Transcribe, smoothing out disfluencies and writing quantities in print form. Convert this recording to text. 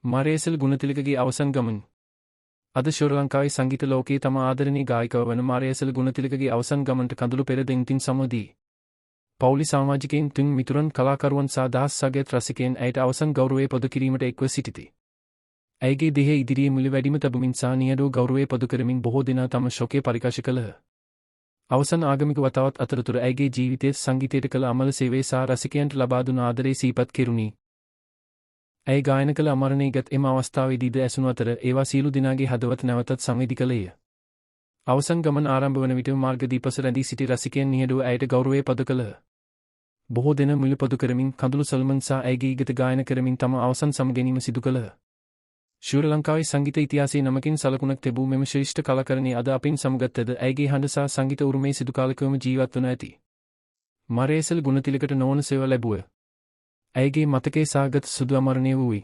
මාරේසල් ගුණතිලකගේ අවසන් ගමන. අද ශ්‍රී ලංකාවේ සංගීත ලෝකයේ තම ආදරණීය ගායිකව වන මාරේසල් ගුණතිලකගේ අවසන් ගමනට කඳුළු පෙරදෙන්ටින් සමදී. පෞලි සමාජිකයින් තුන් මිතුරන් කලාකරුවන් සහ දහස් සගයත් රසිකයන් ඇයට අවසන් ගෞරවය පොදු කිරීමට එක්ව සිටිති. ඇයගේ දෙහි ඉදිරියේ මුළු වැඩිම තබමින් සහ නියඩෝ ගෞරවය පොදු කරමින් බොහෝ දෙනා තම ශෝකය පරිකාශ කළහ. අවසන් ආගමික වතාවත් අතරතුර ඇයගේ ජීවිතයේ සංගීතයට කළ අමල සේවය සහ රසිකයන්ට ලබා දුන් ආදරය සිහිපත් කෙරුණි. ඇය ගායන කළ අමරණයේ ගත් එම අවස්ථාවේදීද ඇසුණු අතර ඒවා සියලු දෙනාගේ හදවත නැවතත් සංවේදී කළේය. අවසන් ගමන ආරම්භ වන විට මාර්ගදීපස රැඳී සිටි රසිකයන් නිහඬව ඇයට ගෞරවය පොදු කළහ. බොහෝ දෙනා මුළු පොදු කරමින් කඳුළු සල්මන් සහ ඇයගේ ගීත ගායන කරමින් තම අවසන් සමගැනීම සිදු කළහ. ශ්‍රී ලංකාවේ සංගීත ඉතිහාසයේ නමකින් සලකුණක් තිබූ මෙම ශ්‍රේෂ්ඨ කලාකරණිය අද අපින් සමගත්තද ඇයගේ හඬ සහ සංගීත උරුමයේ සිදු කාලකවම ජීවත් වන ඇති. මාරේසල් ගුණතිලකට නොවන සේව ලැබුව. ඇයගේ මතකයේ සාගත සුදු අමරණීය වූයි.